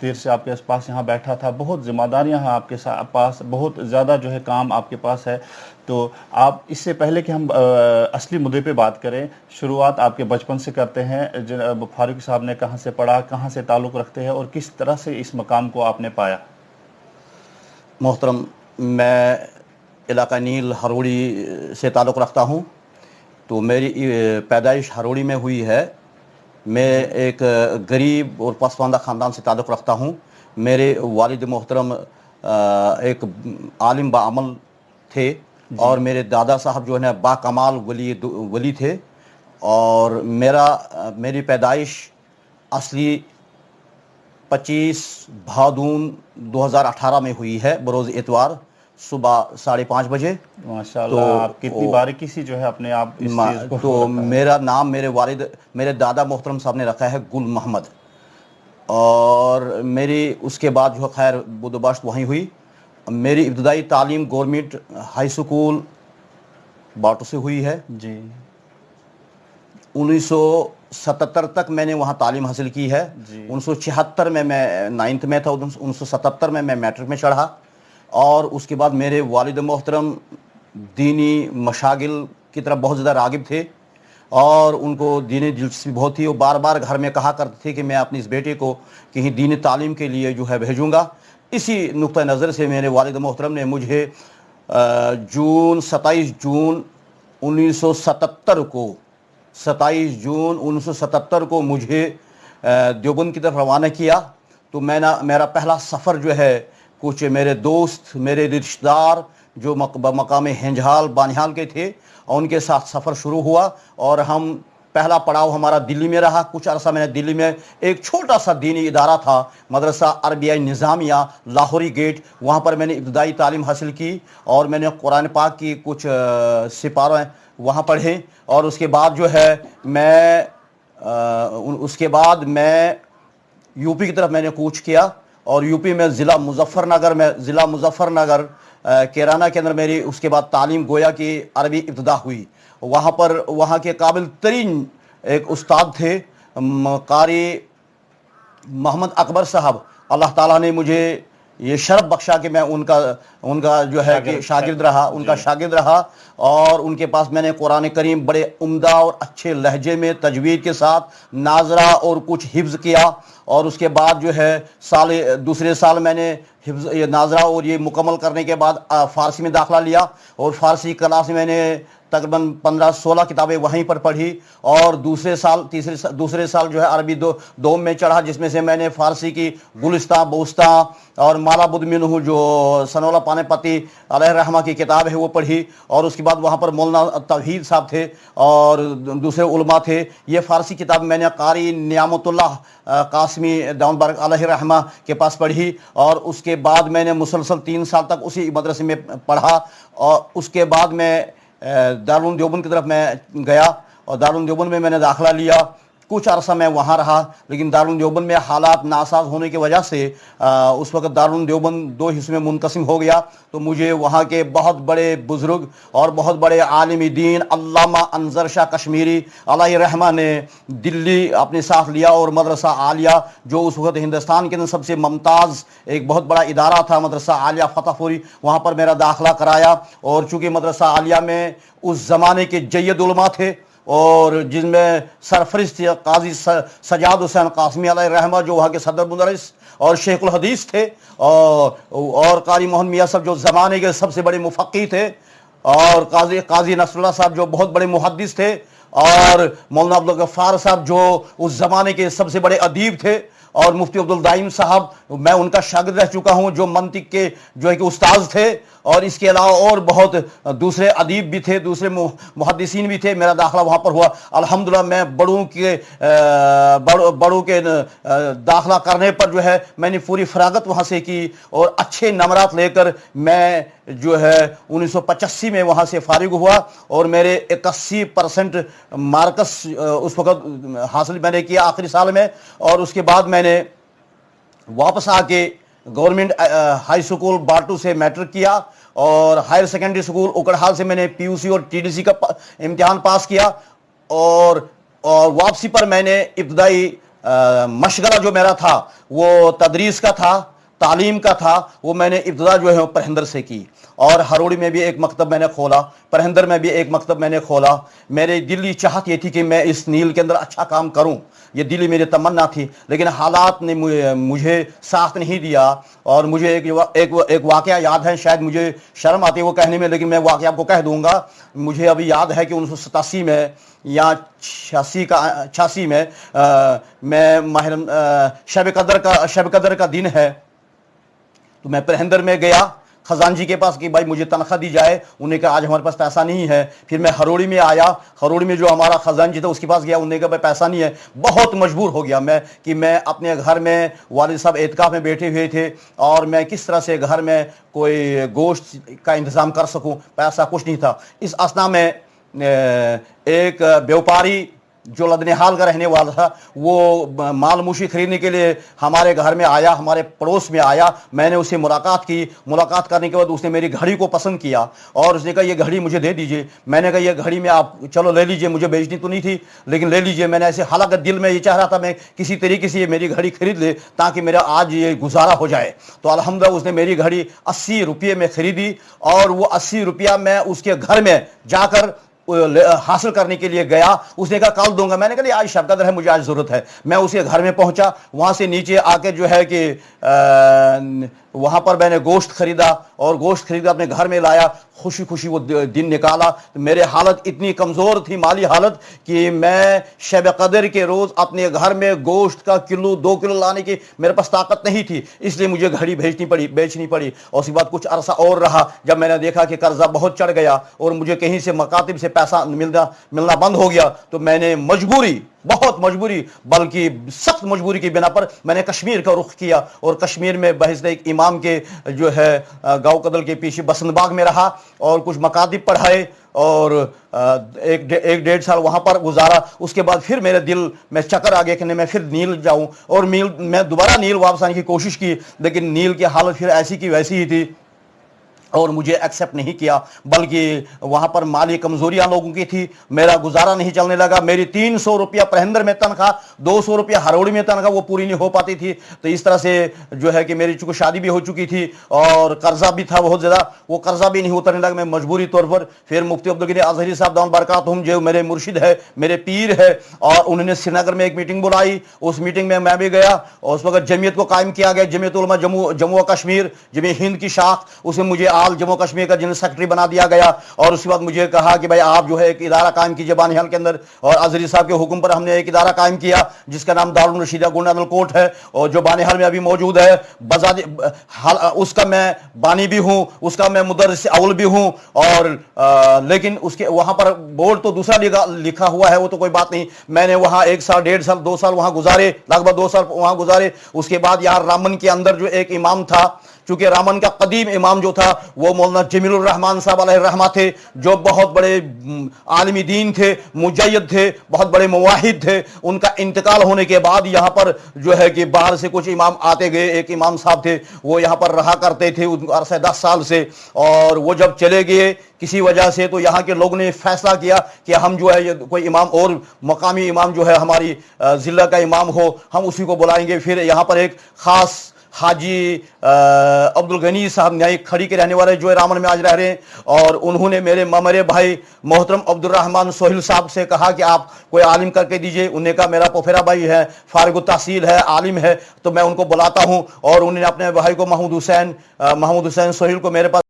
دیر سے آپ کے پاس یہاں بیٹھا تھا. بہت ذمہ داریاں ہیں آپ کے پاس, بہت زیادہ جو ہے کام آپ کے پاس ہے. تو آپ اس سے پہلے کہ ہم اصلی مدعے پہ بات کریں, شروعات آپ کے بچپن سے کرتے ہیں. جناب فاروقی صاحب نے کہاں سے پڑھا, کہاں سے تعلق رکھتے ہیں, اور کس طرح سے اس مقام کو آپ نے پایا؟ محترم, میں علاقہ نیل ہروڑی سے تعلق رکھتا ہوں. تو میری پیدائش ہروڑی میں ہوئی ہے. میں ایک غریب اور پسماندہ خاندان سے تعلق رکھتا ہوں. میرے والد محترم ایک عالم بعمل تھے, اور میرے دادا صاحب جو ہے با کمال ولی تھے. اور میری پیدائش اصلی 25 بھادون 2018 میں ہوئی ہے, بروز اتوار, صبح 5:30 بجے. ماشاءاللہ, آپ کتنی باریکی سی جو ہے اپنے آپ اس چیز کو تو میرا نام میرے دادا محترم صاحب نے رکھا ہے گل محمد. اور میری اس کے بعد جو خیر بدوباشت وہیں ہوئی. میری ابتدائی تعلیم گورنمنٹ ہائی سکول باٹو سے ہوئی ہے. جی. 1977 تک میں نے وہاں تعلیم حاصل کی ہے. جی. 1976 میں 9th میں تھا. 1977 میں میٹرک میں چڑھا. اور اس کے بعد میرے والد محترم دینی مشاغل کی طرف بہت زیادہ راغب تھے, اور ان کو دینی دلچسپی بہت تھی. وہ بار بار گھر میں کہا کرتے تھے کہ میں اپنی اس بیٹے کو کہیں دینی تعلیم کے لیے جو ہے بھیجوں گا. اسی نقطہ نظر سے میرے والد محترم نے مجھے 27 جون 1977 کو مجھے دیوبند کی طرف روانہ کیا. تو میرا پہلا سفر جو ہے کچھ میرے دوست, میرے رشتہ دار جو مقام ہنجھال بانیال کے تھے, اور ان کے ساتھ سفر شروع ہوا. اور پہلا پڑاؤ ہمارا دلی میں رہا. کچھ عرصہ میں نے دلی میں ایک چھوٹا سا دینی ادارہ تھا, مدرسہ عربیہ نظامیہ لاہوری گیٹ, وہاں پر میں نے ابتدائی تعلیم حاصل کی. اور میں نے قرآن پاک کی کچھ سپارے وہاں پڑھے. اور اس کے بعد جو ہے میں یو پی کی طرف میں نے کوچ کیا. اور یو پی میں ضلع مظفر نگر کیرانہ کے اندر میری اس کے بعد تعلیم گویا کہ عربی ابتدا ہوئی. وہاں کے قابل ترین ایک استاد تھے قاری محمد اکبر صاحب. اللہ تعالیٰ نے مجھے یہ شرف بخشا کہ میں ان کا جو ہے کہ شاگرد رہا. اور ان کے پاس میں نے قرآن کریم بڑے عمدہ اور اچھے لہجے میں تجوید کے ساتھ ناظرہ اور کچھ حفظ کیا. اور اس کے بعد جو ہے دوسرے سال میں نے حفظ یہ ناظرہ اور یہ مکمل کرنے کے بعد فارسی میں داخلہ لیا. اور فارسی کلاس میں نے تقریباً 15-16 کتابیں وہیں پر پڑھی. اور دوسرے سال جو ہے عربی دوم میں چڑھا, جس میں سے میں نے فارسی کی گلستان بوستان اور مالا بدھ منہ جو سنولا پانے پتی علیہ رحمہ کی کتاب ہے وہ پڑھی. اور اس کے بعد وہاں پر مولانا توحید صاحب تھے اور دوسرے علماء تھے. یہ فارسی کتاب میں نے قاری نعمت اللہ قاسمی داؤنبرگ علیہ رحمہ کے پاس پڑھی. اور اس کے بعد میں نے مسلسل 3 سال تک اسی مدرسے میں پڑھا. اور اس کے بعد میں دارالعلوم دیوبند کی طرف میں گیا, اور دارالعلوم دیوبند میں نے داخلہ لیا. کچھ عرصہ میں وہاں رہا, لیکن دارالعلوم دیوبند میں حالات ناساز ہونے کی وجہ سے اس وقت دارالعلوم دیوبند 2 حصوں میں منقسم ہو گیا. تو مجھے وہاں کے بہت بڑے بزرگ اور بہت بڑے عالم دین علامہ انظر شاہ کشمیری علیہ رحمہ نے دلی اپنے ساتھ لیا. اور مدرسہ عالیہ جو اس وقت ہندوستان کے اندر سب سے ممتاز ایک بہت بڑا ادارہ تھا, مدرسہ عالیہ فتح پوری, وہاں پر میرا داخلہ کرایا. اور چونکہ مدرسہ عالیہ میں اس زمانے کے جید علماء تھے, اور جن میں سرفرست قاضی سجاد حسین قاسمی علیہ رحمہ جو وہاں کے صدر مدرس اور شیخ الحدیث تھے, اور قاری محمد میاں صاحب جو زمانے کے سب سے بڑے مفقی تھے, اور قاضی نصر اللہ صاحب جو بہت بڑے محدث تھے, اور مولانا عبدالغفار صاحب جو اس زمانے کے سب سے بڑے ادیب تھے, اور مفتی عبدالدائم صاحب میں ان کا شاگرد رہ چکا ہوں جو منطق کے جو ہے کہ استاذ تھے. اور اس کے علاوہ اور بہت دوسرے ادیب بھی تھے, دوسرے محدثین بھی تھے. میرا داخلہ وہاں پر ہوا. الحمدللہ میں بڑوں کے داخلہ کرنے پر جو ہے میں نے پوری فراغت وہاں سے کی, اور اچھے نمرات لے کر میں جو ہے 1985 میں وہاں سے فارغ ہوا. اور میرے 81% مارکس اس وقت حاصل میں نے کیا آخری سال میں. اور اس کے بعد میں نے واپس آ کے گورنمنٹ ہائی سکول باٹو سے میٹرک کیا, اور ہائر سیکنڈری سکول اکڑحال سے میں نے پی یو سی اور ٹی ڈی سی کا امتحان پاس کیا. اور واپسی پر میں نے ابتدائی مشغلہ جو میرا تھا وہ تدریس کا تھا، تعلیم کا تھا، وہ میں نے ابتدا جو ہے پرہندر سے کی، اور ہروڑی میں بھی ایک مکتب میں نے کھولا، پرہندر میں بھی ایک مکتب میں نے کھولا۔ میرے دلی چاہت یہ تھی کہ میں اس نیل کے اندر اچھا کام کروں، یہ دلی میری تمنا تھی، لیکن حالات نے مجھے ساتھ نہیں دیا۔ اور مجھے ایک واقعہ یاد ہے، شاید مجھے شرم آتی ہے وہ کہنے میں، لیکن میں واقعہ آپ کو کہہ دوں گا۔ مجھے ابھی یاد ہے کہ 1987 میں یا 86 میں میں شب قدر کا دن ہے، تو میں پرہندر میں گیا خزانجی کے پاس کہ بھائی مجھے تنخواہ دی جائے۔ انہوں نے کہا آج ہمارے پاس پیسہ نہیں ہے۔ پھر میں ہروڑی میں آیا، ہروڑی میں جو ہمارا خزانجی تھا اس کے پاس گیا، انہوں نے کہا بھائی پیسہ نہیں ہے۔ بہت مجبور ہو گیا میں کہ میں اپنے گھر میں، والد صاحب اعتکاف میں بیٹھے ہوئے تھے، اور میں کس طرح سے گھر میں کوئی گوشت کا انتظام کر سکوں، پیسہ کچھ نہیں تھا۔ اس اثنا میں ایک بیوپاری جو لدنیحال کا رہنے والا تھا، وہ مال موشی خریدنے کے لیے ہمارے گھر میں آیا، ہمارے پڑوس میں آیا۔ میں نے اس سے ملاقات کی، ملاقات کرنے کے بعد اس نے میری گھڑی کو پسند کیا اور اس نے کہا یہ گھڑی مجھے دے دیجئے۔ میں نے کہا یہ گھڑی میں آپ چلو لے لیجئے، مجھے بیچنی تو نہیں تھی لیکن لے لیجئے۔ میں نے ایسے، حالانکہ دل میں یہ چاہ رہا تھا میں کسی طریقے سے یہ میری گھڑی خرید لے تاکہ میرا آج یہ گزارا ہو جائے۔ تو الحمدللہ اس نے میری گھڑی 80 روپے میں خریدی، اور وہ 80 روپیہ میں اس کے گھر میں جا کر حاصل کرنے کے لیے گیا۔ اس نے کہا کل دوں گا۔ میں نے کہا آج شب قدر ہے، مجھے آج ضرورت ہے۔ میں اس کے گھر میں پہنچا، وہاں سے نیچے آ کے جو ہے کہ وہاں پر میں نے گوشت خریدا، اور گوشت خرید کر اپنے گھر میں لایا۔ خوشی خوشی وہ دن نکالا۔ میرے حالت اتنی کمزور تھی، مالی حالت، کہ میں شب قدر کے روز اپنے گھر میں گوشت کا کلو 2 کلو لانے کی میرے پاس طاقت نہیں تھی، اس لیے مجھے گھڑی بیچنی پڑی۔ اور اسی بات کچھ عرصہ اور رہا، جب میں نے دیکھا کہ قرضہ بہت چڑھ گیا اور مجھے کہیں سے مکاتب سے پیسہ ملنا بند ہو گیا، تو میں نے بہت مجبوری، بلکہ سخت مجبوری کی بنا پر میں نے کشمیر کا رخ کیا، اور کشمیر میں بحث ایک امام کے جو ہے گاؤں قدل کے پیچھے بسنت باغ میں رہا، اور کچھ مکاتب پڑھائے، اور ایک 1.5 سال وہاں پر گزارا۔ اس کے بعد پھر میرے دل میں چکر آ گیا کہ میں پھر نیل جاؤں، اور میں دوبارہ نیل واپس آنے کی کوشش کی، لیکن نیل کی حالت پھر ایسی کی ویسی ہی تھی، اور مجھے ایکسیپٹ نہیں کیا، بلکہ وہاں پر مالی کمزوریاں لوگوں کی تھی، میرا گزارا نہیں چلنے لگا۔ میری 300 روپیہ پرہندر میں تنخواہ، 200 روپیہ ہروڑی میں تنخواہ، وہ پوری نہیں ہو پاتی تھی۔ تو اس طرح سے جو ہے کہ میری چونکہ شادی بھی ہو چکی تھی اور قرضہ بھی تھا بہت زیادہ، وہ قرضہ بھی نہیں اترنے لگا۔ میں مجبوری طور پر پھر مفتی عبدالغنی اظہری صاحب دامت برکاتہم، جو میرے مرشد ہے، میرے پیر ہے، اور انہوں نے سری نگر میں ایک میٹنگ بلائی۔ اس میٹنگ میں بھی گیا، اور اس وقت جمعیت کو قائم کیا گیا، جمعیت علماء جموں و کشمیر، جمعیت ہند کی شاخ، اس میں مجھے جموں کشمیر کا جنرل سیکرٹری بنا دیا گیا۔ اور اس کے بعد مجھے کہا کہ بھائی آپ جو ہے ایک ادارہ قائم کیجئے بانہال کے اندر، اور اظہری صاحب کے حکم پر ہم نے ایک ادارہ قائم کیا جس کا نام دارالرشیدہ گولڈن عدل کورٹ ہے، اور جو بانہال میں ابھی موجود ہے۔ اس کا میں بانی بھی ہوں، اس کا میں مدرس اول بھی ہوں، اور لیکن اس کے وہاں پر بورڈ تو دوسرا لکھا ہوا ہے، وہ تو کوئی بات نہیں۔ میں نے وہاں 1 سال 1.5 سال 2 سال وہاں گزارے، لگ بھگ 2 سال وہاں گزارے۔ اس کے بعد یار رامن کے اندر جو ایک امام تھا، چونکہ رامن کا قدیم امام جو تھا وہ مولانا جمیل الرحمان صاحب علیہ الرحمہ تھے، جو بہت بڑے عالم دین تھے، مجید تھے، بہت بڑے مواحد تھے۔ ان کا انتقال ہونے کے بعد یہاں پر جو ہے کہ باہر سے کچھ امام آتے گئے۔ ایک امام صاحب تھے، وہ یہاں پر رہا کرتے تھے عرصہ 10 سال سے، اور وہ جب چلے گئے کسی وجہ سے، تو یہاں کے لوگوں نے فیصلہ کیا کہ ہم جو ہے کوئی امام اور مقامی امام جو ہے ہماری ضلع کا امام ہو، ہم اسی کو بلائیں گے۔ پھر یہاں پر ایک خاص حاجی عبدالغنی صاحب نیائی کھڑی کے رہنے والے جو رامن میں آج رہ رہے ہیں، اور انہوں نے میرے بھائی محترم عبدالرحمان سہیل صاحب سے کہا کہ آپ کوئی عالم کر کے دیجئے۔ انہوں نے کہا میرا پوپھیرا بھائی ہے، فارغ التحصیل ہے، عالم ہے، تو میں ان کو بلاتا ہوں۔ اور انہوں نے اپنے بھائی کو محمود حسین سہیل کو میرے پاس